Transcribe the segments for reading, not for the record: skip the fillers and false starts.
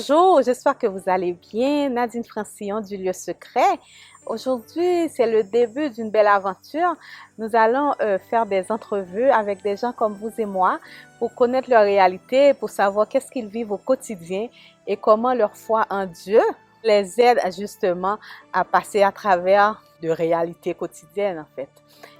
Bonjour, j'espère que vous allez bien. Nadine Francillon du Lieu Secret. Aujourd'hui, c'est le début d'une belle aventure. Nous allons faire des entrevues avec des gens comme vous et moi pour connaître leur réalité, pour savoir qu'est-ce qu'ils vivent au quotidien et comment leur foi en Dieu les aide justement à passer à travers de réalités quotidiennes en fait.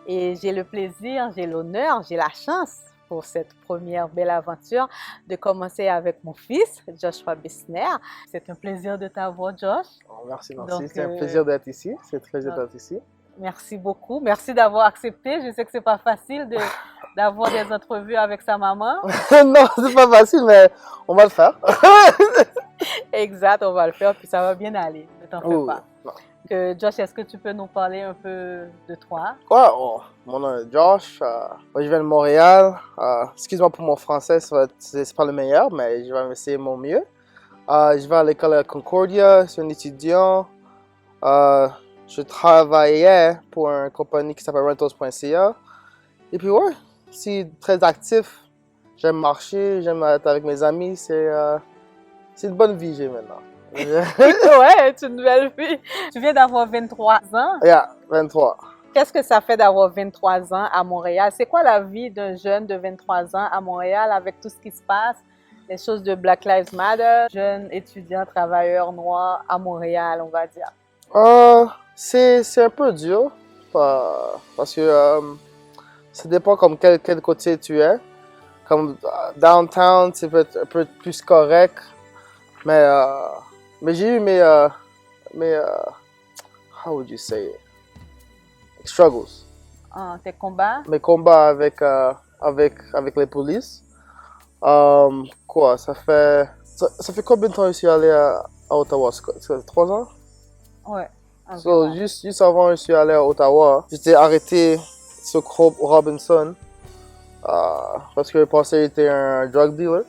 Et j'ai le plaisir, j'ai l'honneur, j'ai la chance pour cette première belle aventure de commencer avec mon fils, Joshua Bissner. C'est un plaisir de t'avoir, Josh. Oh, merci. Donc, C'est un plaisir d'être ici. C'est un plaisir d'être ici. Merci beaucoup. Merci d'avoir accepté. Je sais que c'est pas facile d'avoir des entrevues avec sa maman. Non, c'est pas facile, mais on va le faire. Exact, on va le faire, puis ça va bien aller. Ne t'en fais Oh, pas. non. Josh, est-ce que tu peux nous parler un peu de toi? Ouais, mon nom est Josh. Moi, je viens de Montréal. Excuse-moi pour mon français, c'est pas le meilleur, mais je vais essayer mon mieux. Je vais à l'école à Concordia, je suis un étudiant. Je travaillais pour une compagnie qui s'appelle rentals.ca. Et puis ouais, je suis très actif. J'aime marcher, j'aime être avec mes amis. C'est une bonne vie j'ai maintenant. Ouais, c'est une nouvelle vie. Tu viens d'avoir 23 ans. Yeah, 23. Qu'est-ce que ça fait d'avoir 23 ans à Montréal? C'est quoi la vie d'un jeune de 23 ans à Montréal avec tout ce qui se passe? Les choses de Black Lives Matter, jeune étudiant, travailleur noir à Montréal, on va dire. C'est un peu dur parce que ça dépend comme quel côté tu es. Comme downtown, c'est peut-être un peu plus correct. Mais j'ai eu mes how would you say it? Struggles. Tes combats? Mes combats avec les polices. Quoi, ça fait combien de temps que je suis allé à Ottawa? Ça fait 3 ans? Ouais. So, juste avant que je suis allé à Ottawa, j'étais arrêté sur Robinson parce que je pensais qu'il était un drug dealer.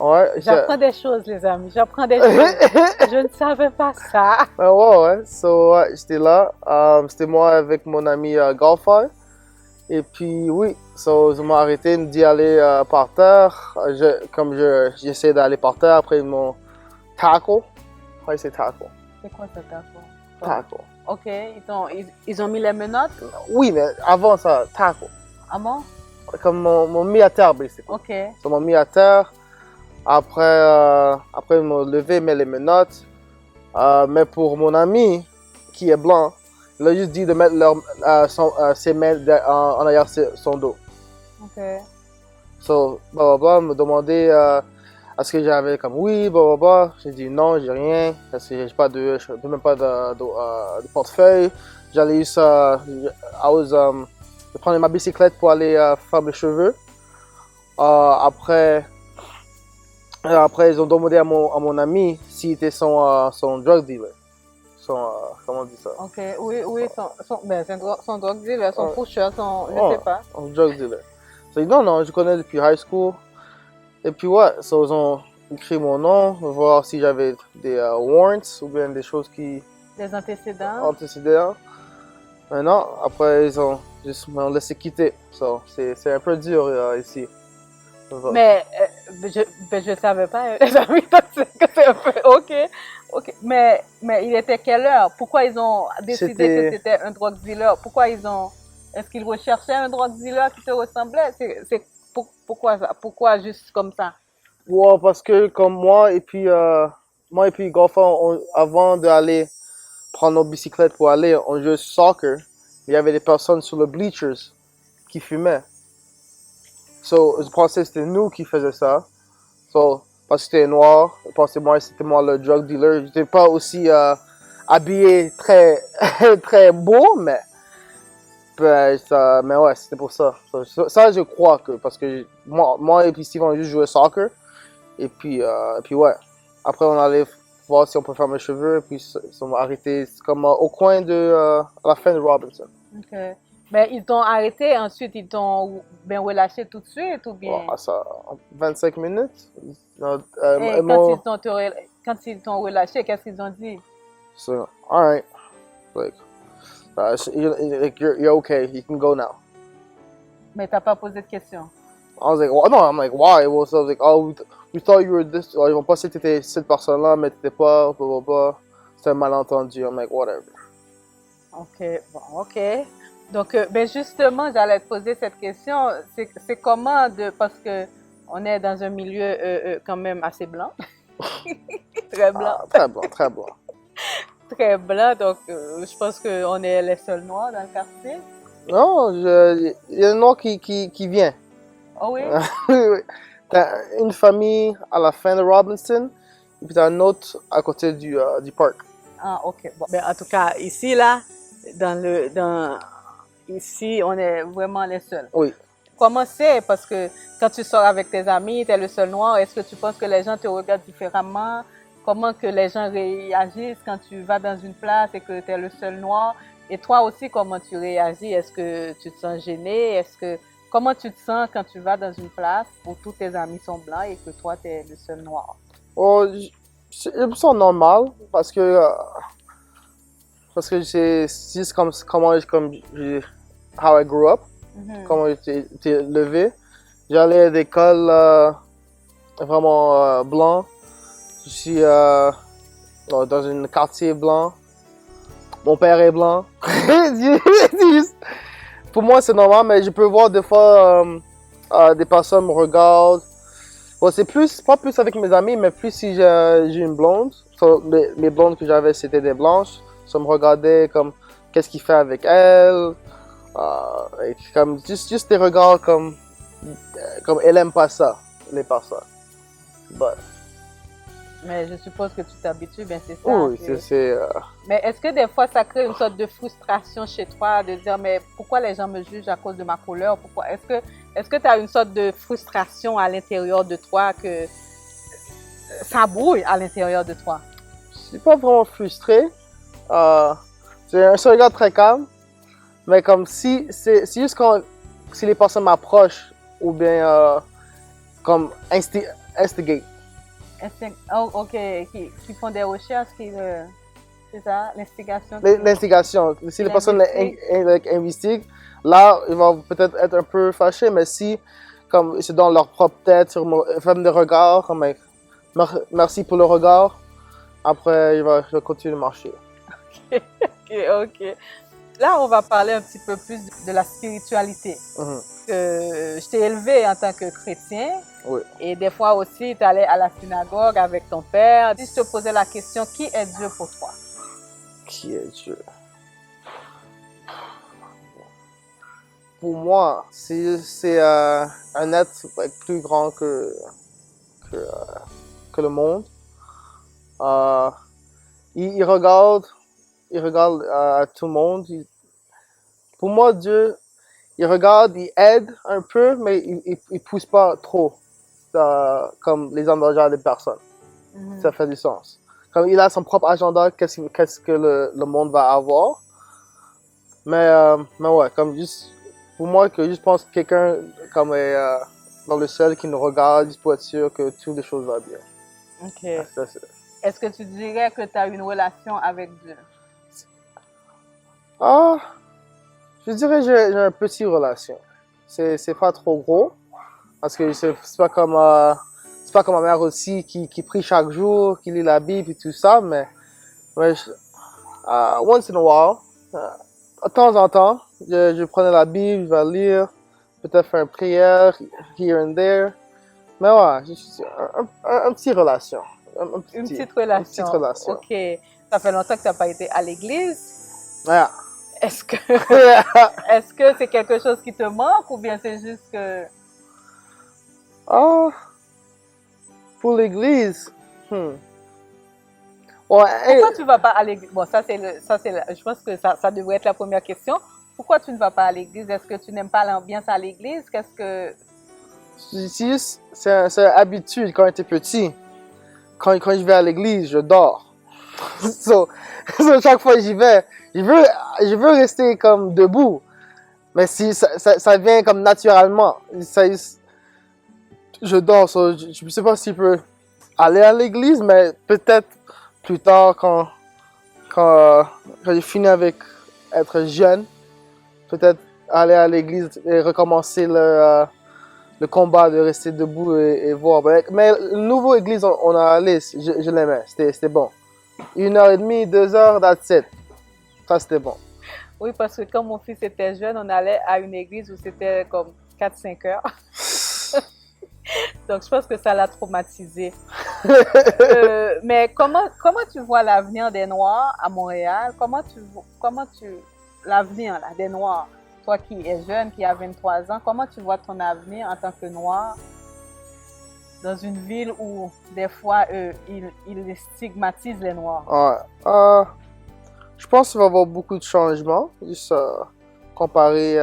Ouais, J'apprends des choses, les amis. J'apprends des choses. Je ne savais pas ça. Ouais. So, ouais, j'étais là. C'était moi avec mon ami Golfar. Et puis, oui, so, ils m'ont arrêté, ils m'ont dit aller par terre. J'essayais d'aller par terre, après ils m'ont tackle. Ouais, c'est tackle. C'est quoi ça, Tackle. OK. Ils ont mis les menottes? Oui, mais avant ça, tackle. Ah bon? Comme m'ont mis à terre, basically. OK. Ils m'ont mis à terre. Après, ils m'ont levé, mis les menottes. Mais pour mon ami, qui est blanc, il a juste dit de mettre ses mains en arrière son dos. OK. So, blablabla, me demander est-ce que j'avais comme oui, blablabla. J'ai dit non, j'ai rien, parce que j'ai même pas de portefeuille. J'allais juste, je prenais ma bicyclette pour aller faire mes cheveux. Après, ils ont demandé à mon ami s'il était son drug dealer. Comment on dit ça? OK. Oui, son drug dealer, son pusher, je sais pas. Un drug dealer. So, non, je connais depuis high school. Et puis ouais, so, ils ont écrit mon nom, voir si j'avais des warrants ou bien des choses qui... Des antécédents. Antécédents. Mais non, après ils ont juste m'ont laissé quitter. So, c'est un peu dur ici. Mais je savais pas, les amis, donc c'est un peu OK. Mais il était quelle heure? Pourquoi ils ont décidé que c'était un drug dealer? Est-ce qu'ils recherchaient un drug dealer qui te ressemblait? Pourquoi ça? Pourquoi juste comme ça? Ouais, parce que comme moi et puis Golfar, avant d'aller prendre nos bicyclettes pour aller, on jouait au soccer. Il y avait des personnes sur le bleachers qui fumaient. So, je pensais que c'était nous qui faisions ça. So, parce que c'était noir, je pensais que c'était moi le drug dealer. J'étais pas aussi habillé très, très beau, mais ouais, c'était pour ça. Ça, je crois que, parce que moi et puis Steve, on a juste joué au soccer. Et puis ouais. Après, on allait voir si on peut faire mes cheveux. Et puis, ils m'ont arrêté comme au coin à la fin de Robinson. OK. Mais ils t'ont arrêté, ensuite ils t'ont bien relâché tout de suite ou bien? Oh, ça, 25 minutes. Quand ils t'ont relâché, qu'est-ce qu'ils ont dit? So, alright. Like, you're okay, you can go now. Mais t'as pas posé de questions? I was like, well, no, I'm like, why? Well, so I was like, oh, we thought you were this. Ils vont penser que t'étais cette personne-là, mais t'étais pas, blah, blah, blah. C'est un malentendu. I'm like, whatever. OK, bon, OK. Donc, ben justement, j'allais te poser cette question. C'est comment de... Parce que on est dans un milieu quand même assez blanc. Très blanc. Ah, très blanc, très blanc. Très blanc. Donc, je pense qu'on est les seuls noirs dans le quartier. Non, il y a un nom qui vient. Oh oui? T'as une famille à la fin de Robinson, et puis t'as un autre à côté du parc. Ah, OK. Bon, ben, en tout cas, ici, là, ici, on est vraiment les seuls. Oui. Comment c'est? Parce que quand tu sors avec tes amis, tu es le seul noir, est-ce que tu penses que les gens te regardent différemment? Comment que les gens réagissent quand tu vas dans une place et que tu es le seul noir? Et toi aussi, comment tu réagis? Est-ce que tu te sens gêné? Comment tu te sens quand tu vas dans une place où tous tes amis sont blancs et que toi, tu es le seul noir? Oh, je me sens normal parce que c'est juste comme how I grew up, comment j'ai été élevé. J'allais à l'école vraiment blanc. Je suis dans un quartier blanc. Mon père est blanc. Pour moi, c'est normal, mais je peux voir des fois des personnes me regardent. Bon, c'est pas plus avec mes amis, mais plus si j'ai une blonde. So, mes blondes que j'avais, c'était des blanches. Ça me regardait comme qu'est-ce qu'il fait avec elle. Comme juste des regards comme elle aime pas ça, les personnes. But, Mais je suppose que tu t'habitues, ben c'est ça. oui, Mais est-ce que des fois ça crée une sorte de frustration chez toi de dire mais pourquoi les gens me jugent à cause de ma couleur? Pourquoi est-ce que tu as une sorte de frustration à l'intérieur de toi que ça brouille à l'intérieur de toi? je suis pas vraiment frustré. C'est un regard très calme. Mais comme si c'est juste si les personnes m'approchent ou bien comme instigate. Oh, ok, qui font des recherches, c'est ça, l'instigation. L'instigation. Si les personnes investiguent, là, ils vont peut-être être un peu fâchés, mais si comme c'est dans leur propre tête, sur ferme des regards, comme merci pour le regard, après je vais continuer de marcher. Ok. Là, on va parler un petit peu plus de la spiritualité. Je t'ai élevé en tant que chrétien. Oui. Et des fois aussi, tu allais à la synagogue avec ton père. Si je te posais la question, qui est Dieu pour toi? Qui est Dieu? Pour moi, c'est un être plus grand que le monde. Il regarde tout le monde. Pour moi, Dieu, il regarde, il aide un peu, mais il pousse pas trop, comme les engagements des personnes. Ça fait du sens. Comme il a son propre agenda, qu'est-ce que le monde va avoir. Mais ouais, comme juste, pour moi, je pense que quelqu'un comme est dans le ciel qui nous regarde, juste pour être sûr que toutes les choses vont bien. Ok. Est-ce que tu dirais que tu as une relation avec Dieu? Je dirais que j'ai une petite relation. C'est pas trop gros, parce que c'est pas comme ma mère aussi qui prie chaque jour, qui lit la Bible et tout ça, mais once in a while, de temps en temps, je prenais la Bible, je vais lire, peut-être faire une prière, here and there. Mais ouais, une petite relation. Une petite relation. Une petite relation. Ok. Ça fait longtemps que tu n'as pas été à l'église. Yeah. Est-ce que c'est quelque chose qui te manque ou bien c'est juste que... Pour l'église. Ouais, pourquoi tu ne vas pas à l'église? Bon, je pense que ça devrait être la première question. Pourquoi tu ne vas pas à l'église? Est-ce que tu n'aimes pas l'ambiance à l'église? C'est une habitude quand j'étais petit. Quand je vais à l'église, je dors. so, chaque fois que j'y vais, je veux rester comme debout. Mais si ça vient comme naturellement. Je dors. So, je ne sais pas si je peux aller à l'église, mais peut-être plus tard quand j'ai fini avec être jeune, peut-être aller à l'église et recommencer le combat de rester debout et voir. Mais le nouveau église, on a allé, je l'aimais, c'était bon. 1h30, 2 heures, that's it. Ça, c'était bon. Oui, parce que quand mon fils était jeune, on allait à une église où c'était comme 4-5 heures. Donc, je pense que ça l'a traumatisé. Mais comment tu vois l'avenir des Noirs à Montréal? L'avenir là, des Noirs? Toi qui es jeune, qui as 23 ans, comment tu vois ton avenir en tant que Noir dans une ville où des fois ils stigmatisent les Noirs? Ouais. Je pense qu'il va y avoir beaucoup de changements, juste comparé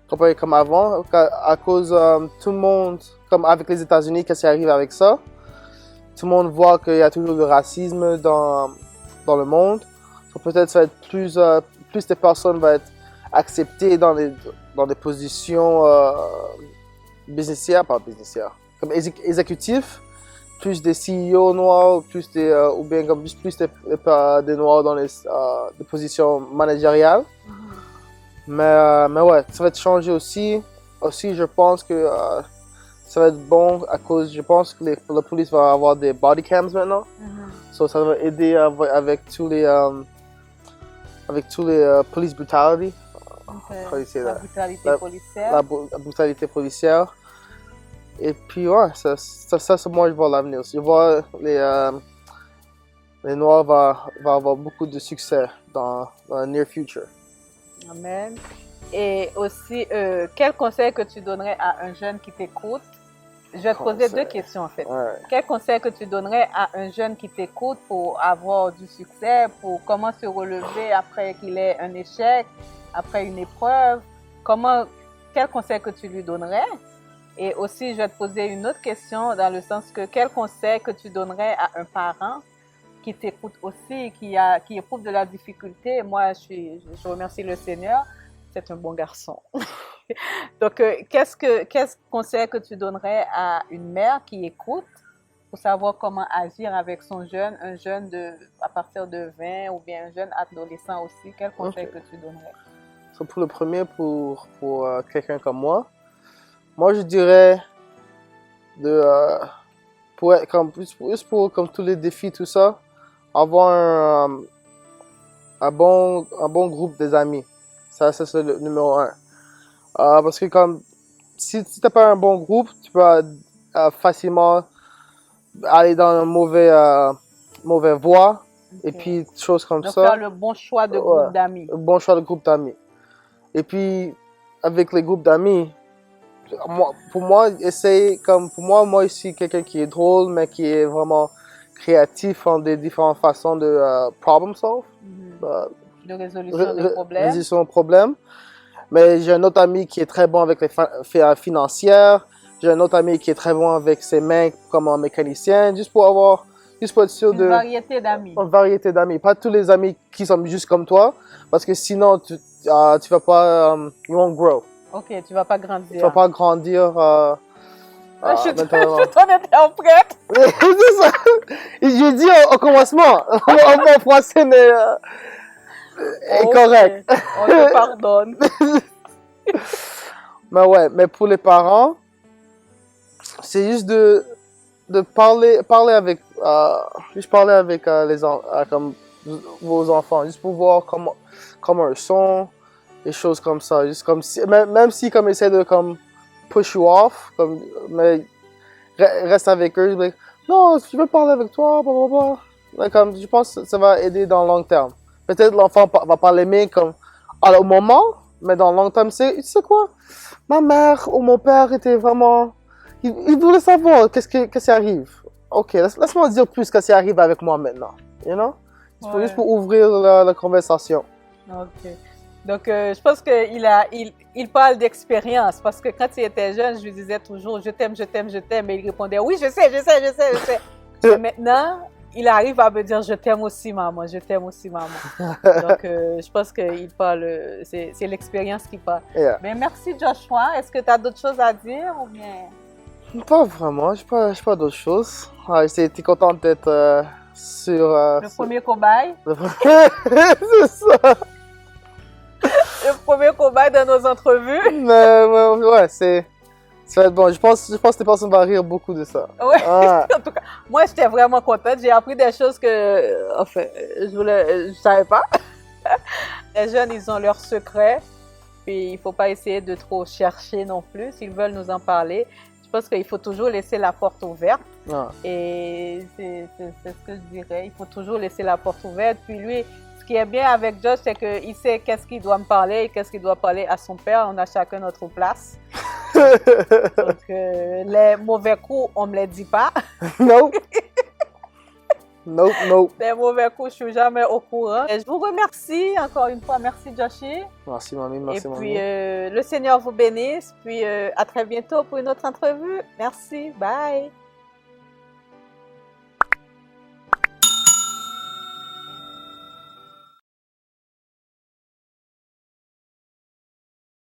comme avant, à cause tout le monde, comme avec les États-Unis, qu'est-ce qui arrive avec ça? Tout le monde voit qu'il y a toujours du racisme dans le monde. Donc peut-être ça va être plus de personnes vont être acceptées dans des positions pas businessières, comme exécutifs, plus des CEO noirs, ou bien comme plus des noirs dans des positions managériales. Mais ouais, ça va être changé aussi. Aussi, je pense que ça va être bon à cause, je pense que la police va avoir des body cams maintenant. So, ça va aider avec tous les police brutality. La brutalité policière. La brutalité policière. Et puis ouais, ça c'est moi je vois l'avenir. Je vois les Noirs va avoir beaucoup de succès dans le near future. Amen. Et aussi, quel conseil que tu donnerais à un jeune qui t'écoute? Je vais te poser 2 questions en fait. Ouais. Quel conseil que tu donnerais à un jeune qui t'écoute pour avoir du succès, pour comment se relever après qu'il ait un échec, après une épreuve? Quel conseil que tu lui donnerais? Et aussi, je vais te poser une autre question dans le sens que quel conseil que tu donnerais à un parent qui t'écoute aussi, qui éprouve de la difficulté? Moi, je remercie le Seigneur, c'est un bon garçon. Donc, quel conseil que tu donnerais à une mère qui écoute pour savoir comment agir avec un jeune à partir de 20 ou bien un jeune adolescent aussi? Quel conseil que tu donnerais? So, pour le premier, pour quelqu'un comme moi je dirais juste pour comme tous les défis, tout ça, avoir un bon groupe des amis. Ça c'est le numéro 1. Parce que comme si tu n'as pas un bon groupe, tu peux facilement aller dans une mauvaise voie. Et puis choses comme donc, ça. Faire le bon choix de groupe d'amis. Le bon choix de groupe d'amis. Et puis avec les groupes d'amis, pour moi je suis quelqu'un qui est drôle, mais qui est vraiment créatif en des différentes façons de problem solve. De résolution de problèmes. Mais j'ai un autre ami qui est très bon avec les financières. J'ai un autre ami qui est très bon avec ses mains comme un mécanicien, juste pour être sûr Une variété d'amis. Une variété d'amis. Pas tous les amis qui sont juste comme toi, parce que sinon tu vas pas, you won't grow. Ok, tu vas pas grandir. Tu vas pas grandir. Je suis ton interprète. C'est ça. J'ai dit au commencement, mon français n'est correct. On te pardonne. Mais ouais, mais pour les parents, c'est juste de parler avec comme vos enfants, juste pour voir comment ils sont, des choses comme ça, juste comme si, même si comme ils essaient de comme push you off, mais reste avec eux, like, non, je veux parler avec toi, blablabla. Like, comme, je pense que ça va aider dans le long terme. Peut-être l'enfant va pas l'aimer comme au moment, mais dans le long terme, tu sais quoi, ma mère ou mon père était vraiment, il voulait savoir qu'est-ce qui arrive. Ok, laisse-moi dire plus qu'est-ce qui arrive avec moi maintenant, you know? Juste pour ouvrir la conversation. Ok. Donc, je pense qu'il parle d'expérience parce que quand il était jeune, je lui disais toujours je t'aime, je t'aime, je t'aime. Et il répondait oui, je sais. Et maintenant, il arrive à me dire je t'aime aussi, maman, je t'aime aussi, maman. Donc, je pense qu'il parle, c'est l'expérience qui parle. Yeah. Mais merci, Joshua. Est-ce que tu as d'autres choses à dire ou bien? Pas vraiment, je n'ai pas d'autres choses. J'ai été contente d'être sur. Le premier cobaye. C'est ça. Le premier cobaye de nos entrevues. Mais ouais, Ça va être bon. Je pense que les personnes vont rire beaucoup de ça. Ouais, Ah, en tout cas, moi j'étais vraiment contente. J'ai appris des choses que, enfin, je savais pas. Les jeunes, ils ont leurs secrets, puis il faut pas essayer de trop chercher non plus. S'ils veulent nous en parler, je pense qu'il faut toujours laisser la porte ouverte. ah. Et c'est ce que je dirais. Il faut toujours laisser la porte ouverte. Puis lui, ce qui est bien avec Josh, c'est qu'il sait qu'est-ce qu'il doit me parler et qu'est-ce qu'il doit parler à son père. On a chacun notre place. Donc, les mauvais coups, on me les dit pas. Nope. Nope, nope. Les mauvais coups, je suis jamais au courant. Et je vous remercie encore une fois. Merci, Joshi. Merci, mamie. Merci, Et mamie. puis, le Seigneur vous bénisse. Puis, à très bientôt pour une autre entrevue. Merci. Bye.